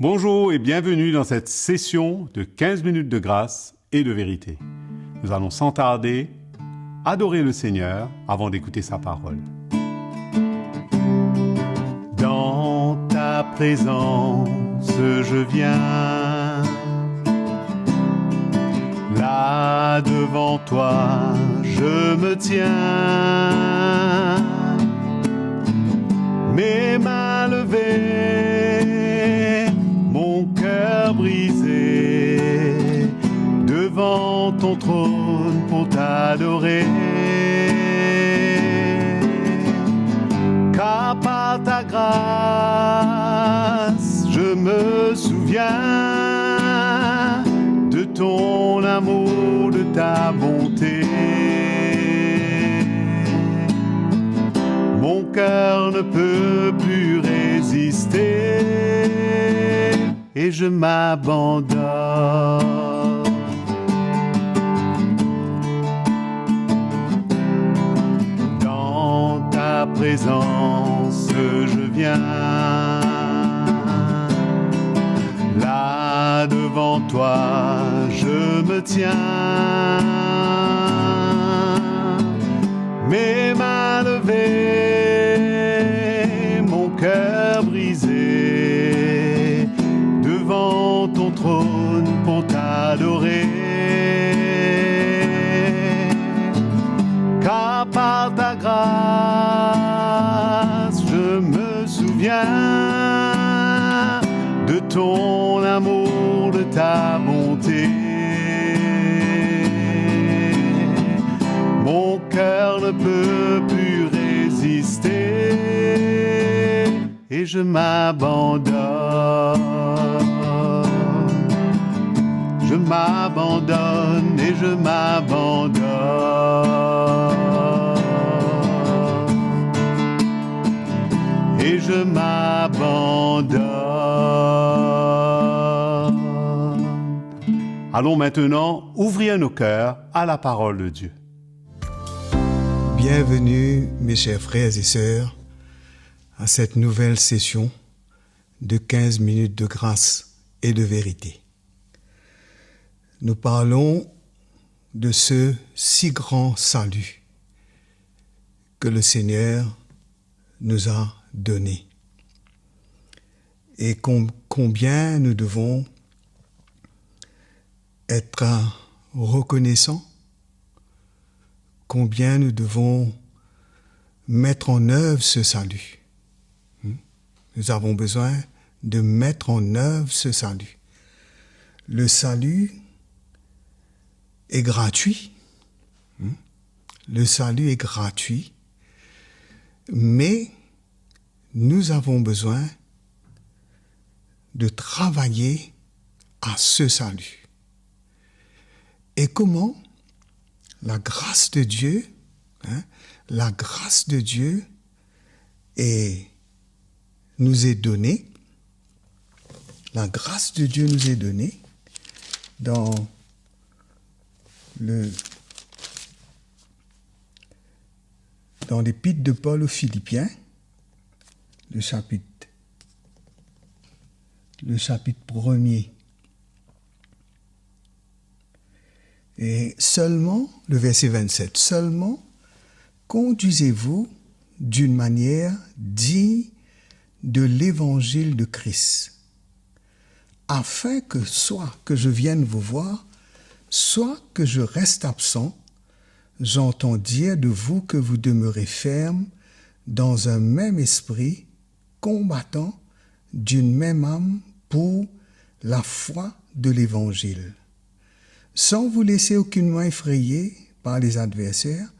Bonjour et bienvenue dans cette session de 15 minutes de grâce et de vérité. Nous allons sans tarder adorer le Seigneur avant d'écouter sa parole. Dans ta présence, je viens. Là devant toi, je me tiens. Mes mains levées, mon cœur brisé, devant ton trône pour t'adorer. Car par ta grâce, je me souviens de ton amour, de ta bonté. Mon cœur ne peut plus résister et je m'abandonne. Dans ta présence, je viens. Là devant toi, je me tiens. Mes mains levées, mon cœur brisé, devant ton trône pour t'adorer. Car par ta grâce, je me souviens de ton amour, de ta bonté. Mon cœur ne peut plus résister et je m'abandonne. Je m'abandonne et je m'abandonne. Et je m'abandonne. Allons maintenant ouvrir nos cœurs à la parole de Dieu. Bienvenue, mes chers frères et sœurs, à cette nouvelle session de 15 minutes de grâce et de vérité. Nous parlons de ce si grand salut que le Seigneur nous a donné et combien nous devons être reconnaissants, combien nous devons mettre en œuvre ce salut. Nous avons besoin de mettre en œuvre ce salut. Le salut est gratuit. Le salut est gratuit, mais nous avons besoin de travailler à ce salut. Et comment? La grâce de Dieu, la grâce de Dieu nous est donnée. La grâce de Dieu nous est donnée dans l'épître de Paul aux Philippiens, le chapitre 1er. Et seulement, le verset 27, seulement conduisez-vous d'une manière digne de l'évangile de Christ, afin que soit que je vienne vous voir, soit que je reste absent, j'entends dire de vous que vous demeurez ferme dans un même esprit, combattant d'une même âme pour la foi de l'évangile, sans vous laisser aucunement effrayer par les adversaires,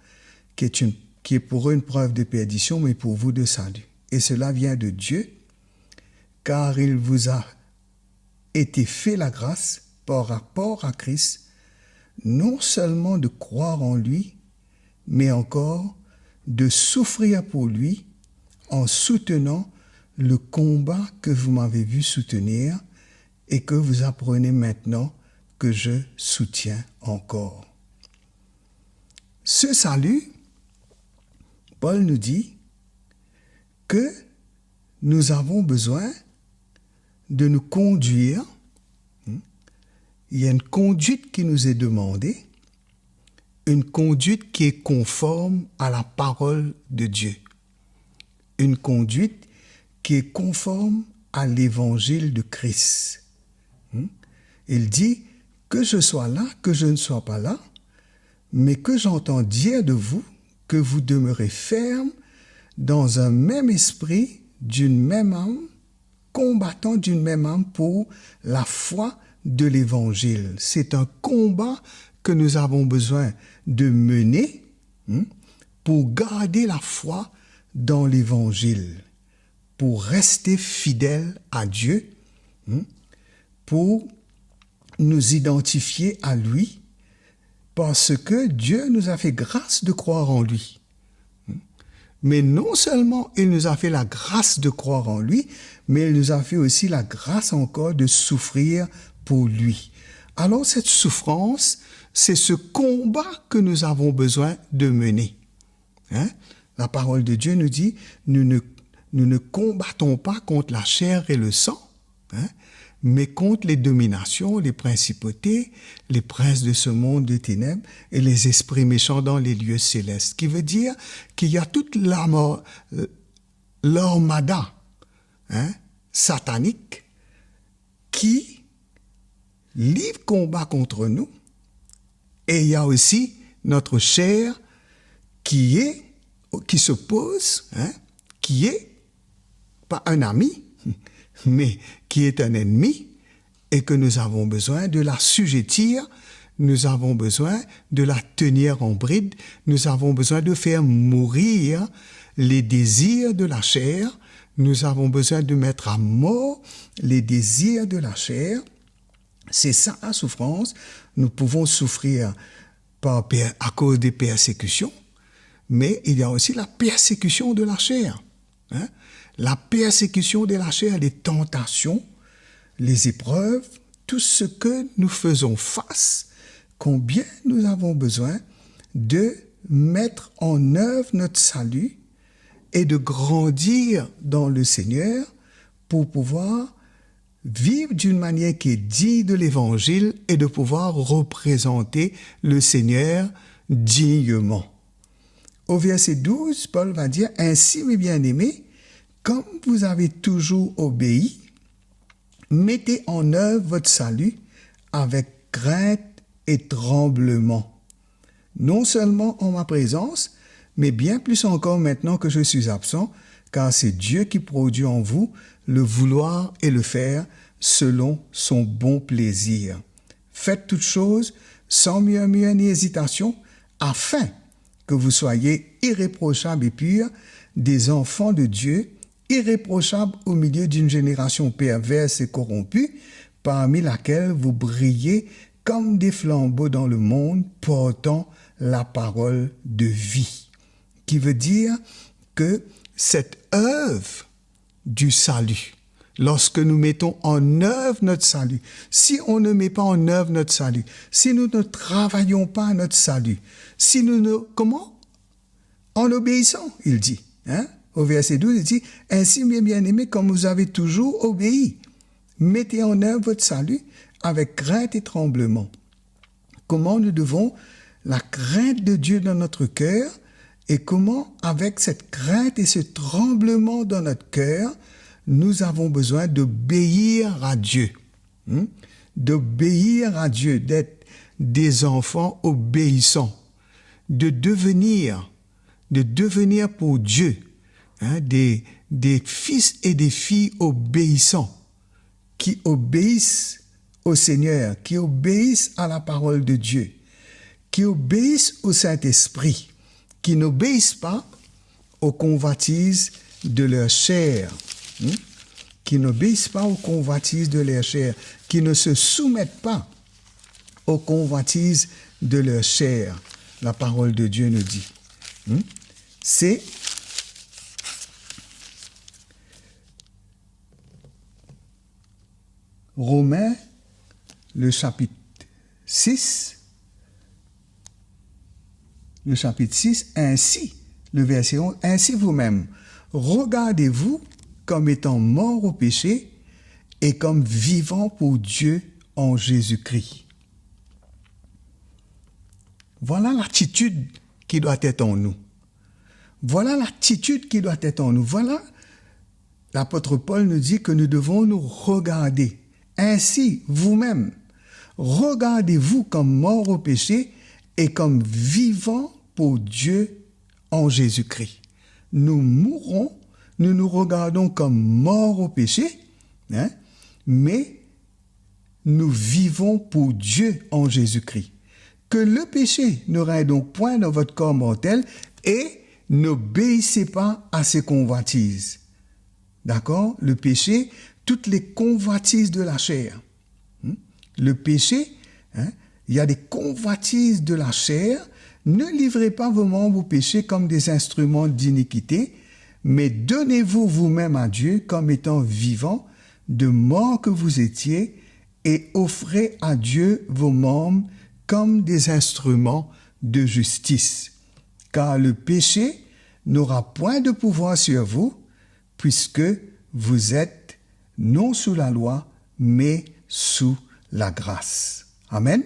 qui est pour eux une preuve de perdition, mais pour vous de salut. Et cela vient de Dieu, car il vous a été fait la grâce par rapport à Christ, non seulement de croire en lui, mais encore de souffrir pour lui en soutenant le combat que vous m'avez vu soutenir et que vous apprenez maintenant que je soutiens encore. Ce salut, Paul nous dit que nous avons besoin de nous conduire. Il y a une conduite qui nous est demandée, une conduite qui est conforme à la parole de Dieu, une conduite qui est conforme à l'évangile de Christ. Il dit que je sois là, que je ne sois pas là, mais que j'entends dire de vous que vous demeurez ferme dans un même esprit, d'une même âme, combattant d'une même âme pour la foi de l'évangile. C'est un combat que nous avons besoin de mener pour garder la foi dans l'évangile, pour rester fidèle à Dieu, pour nous identifier à lui, parce que Dieu nous a fait grâce de croire en lui. Mais non seulement il nous a fait la grâce de croire en lui, mais il nous a fait aussi la grâce encore de souffrir pour lui. Alors cette souffrance, c'est ce combat que nous avons besoin de mener. La parole de Dieu nous dit, nous ne combattons pas contre la chair et le sang, mais contre les dominations, les principautés, les princes de ce monde de ténèbres et les esprits méchants dans les lieux célestes. Ce qui veut dire qu'il y a toute l'armada satanique qui livre combat contre nous, et il y a aussi notre chair qui s'oppose, qui est pas un ami, mais qui est un ennemi, et que nous avons besoin de la sujettir, nous avons besoin de la tenir en bride, nous avons besoin de faire mourir les désirs de la chair, nous avons besoin de mettre à mort les désirs de la chair. C'est ça la souffrance. Nous pouvons souffrir à cause des persécutions, mais il y a aussi la persécution de la chair. La persécution de la chair, les tentations, les épreuves, tout ce que nous faisons face, combien nous avons besoin de mettre en œuvre notre salut et de grandir dans le Seigneur pour pouvoir vivre d'une manière qui est digne de l'Évangile et de pouvoir représenter le Seigneur dignement. Au verset 12, Paul va dire « Ainsi, mes bien-aimés, comme vous avez toujours obéi, mettez en œuvre votre salut avec crainte et tremblement, non seulement en ma présence, mais bien plus encore maintenant que je suis absent, car c'est Dieu qui produit en vous le vouloir et le faire selon son bon plaisir. Faites toutes choses sans murmure ni hésitation, afin que vous soyez irréprochables et purs, des enfants de Dieu, irréprochables au milieu d'une génération perverse et corrompue, parmi laquelle vous brillez comme des flambeaux dans le monde, portant la parole de vie. Qui veut dire que cette œuvre du salut, lorsque nous mettons en œuvre notre salut, si on ne met pas en œuvre notre salut, si nous ne travaillons pas à notre salut, si nous ne... Comment? En obéissant, il dit. Au verset 12, il dit, « Ainsi, mes bien-aimés, comme vous avez toujours obéi, mettez en œuvre votre salut avec crainte et tremblement. » Comment nous devons la crainte de Dieu dans notre cœur, et comment, avec cette crainte et ce tremblement dans notre cœur, nous avons besoin d'obéir à Dieu. D'obéir à Dieu, d'être des enfants obéissants, de devenir pour Dieu des fils et des filles obéissants, qui obéissent au Seigneur, qui obéissent à la parole de Dieu, qui obéissent au Saint-Esprit, qui n'obéissent pas aux convoitises de leur chair, qui n'obéissent pas aux convoitises de leur chair, qui ne se soumettent pas aux convoitises de leur chair. La parole de Dieu nous dit. C'est Romains, le chapitre 6, ainsi, le verset 11, « Ainsi vous-même, regardez-vous comme étant morts au péché et comme vivants pour Dieu en Jésus-Christ. Voilà l'attitude qui doit être en nous. Voilà l'attitude qui doit être en nous. Voilà, l'apôtre Paul nous dit que nous devons nous regarder. Ainsi, vous-même, regardez-vous comme morts au péché et comme vivants pour Dieu en Jésus-Christ. Nous mourrons, nous nous regardons comme morts au péché, mais nous vivons pour Dieu en Jésus-Christ. Que le péché ne règne donc point dans votre corps mortel et n'obéissez pas à ses convoitises. D'accord? Le péché, toutes les convoitises de la chair. Le péché, il y a des convoitises de la chair. Ne livrez pas vos membres au péché comme des instruments d'iniquité, mais donnez-vous vous-même à Dieu comme étant vivants, de mort que vous étiez, et offrez à Dieu vos membres comme des instruments de justice. Car le péché n'aura point de pouvoir sur vous, puisque vous êtes non sous la loi, mais sous la grâce. Amen.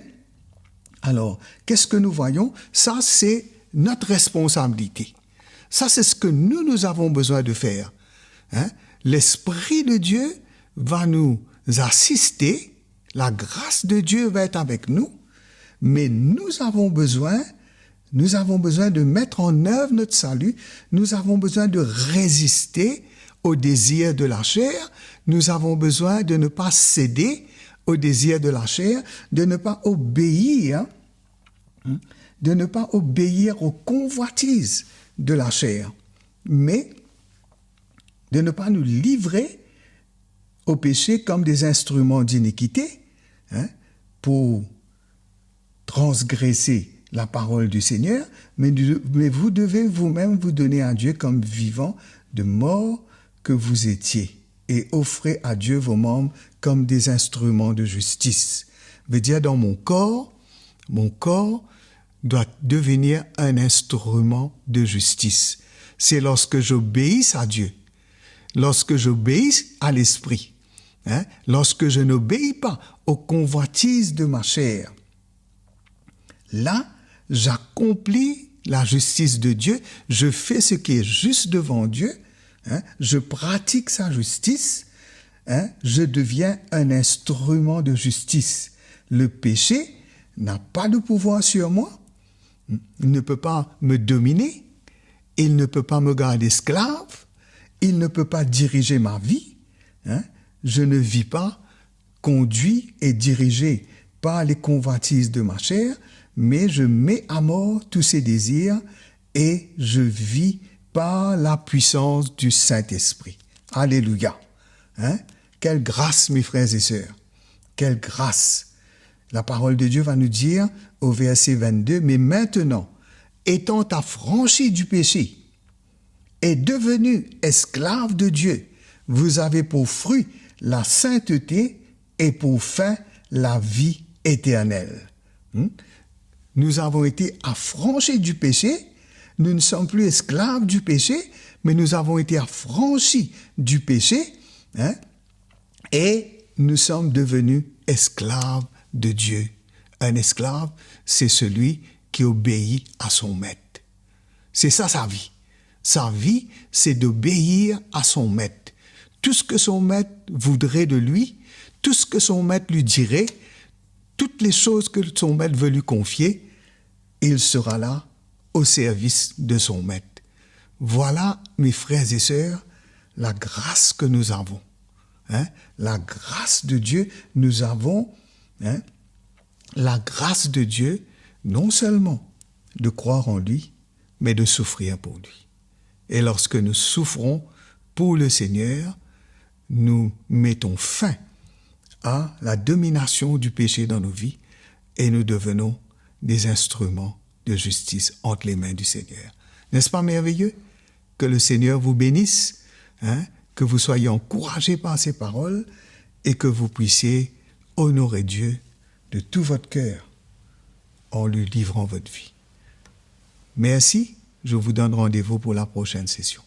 Alors, qu'est-ce que nous voyons? Ça, c'est notre responsabilité. Ça, c'est ce que nous avons besoin de faire. L'Esprit de Dieu va nous assister, la grâce de Dieu va être avec nous, mais nous avons besoin de mettre en œuvre notre salut, nous avons besoin de résister aux désirs de la chair, nous avons besoin de ne pas céder aux désirs de la chair, de ne pas obéir aux convoitises de la chair, mais de ne pas nous livrer au péché comme des instruments d'iniquité, pour transgresser la parole du Seigneur, mais vous devez vous-même vous donner à Dieu comme vivant de mort que vous étiez et offrez à Dieu vos membres comme des instruments de justice. Veut dire dans mon corps doit devenir un instrument de justice. C'est lorsque j'obéisse à Dieu, lorsque j'obéisse à l'Esprit, lorsque je n'obéis pas aux convoitises de ma chair, là, j'accomplis la justice de Dieu, je fais ce qui est juste devant Dieu, je pratique sa justice, je deviens un instrument de justice. Le péché n'a pas de pouvoir sur moi, il ne peut pas me dominer, il ne peut pas me garder esclave, il ne peut pas diriger ma vie. Je ne vis pas conduit et dirigé par les convoitises de ma chair, mais je mets à mort tous ces désirs et je vis par la puissance du Saint-Esprit. Alléluia. Quelle grâce, mes frères et sœurs. Quelle grâce. La parole de Dieu va nous dire au verset 22, « Mais maintenant, étant affranchis du péché et devenus esclaves de Dieu, vous avez pour fruit la sainteté et pour fin la vie éternelle. » Nous avons été affranchis du péché, nous ne sommes plus esclaves du péché, mais nous avons été affranchis du péché, et nous sommes devenus esclaves de Dieu. Un esclave, c'est celui qui obéit à son maître. C'est ça sa vie. Sa vie, c'est d'obéir à son maître. Tout ce que son maître voudrait de lui, tout ce que son maître lui dirait, toutes les choses que son maître veut lui confier, il sera là au service de son maître. Voilà, mes frères et sœurs, la grâce que nous avons. La grâce de Dieu, nous avons la grâce de Dieu, non seulement de croire en lui, mais de souffrir pour lui. Et lorsque nous souffrons pour le Seigneur, nous mettons fin à la domination du péché dans nos vies et nous devenons des instruments de justice entre les mains du Seigneur. N'est-ce pas merveilleux? Que le Seigneur vous bénisse, que vous soyez encouragés par ces paroles et que vous puissiez honorer Dieu de tout votre cœur en lui livrant votre vie. Merci, je vous donne rendez-vous pour la prochaine session.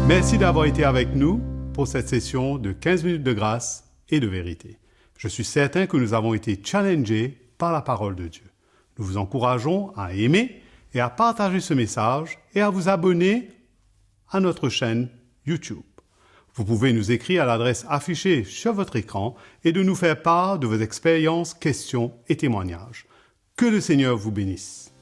Merci d'avoir été avec nous. pour cette session de 15 minutes de grâce et de vérité. Je suis certain que nous avons été challengés par la parole de Dieu. Nous vous encourageons à aimer et à partager ce message et à vous abonner à notre chaîne YouTube. Vous pouvez nous écrire à l'adresse affichée sur votre écran et de nous faire part de vos expériences, questions et témoignages. Que le Seigneur vous bénisse.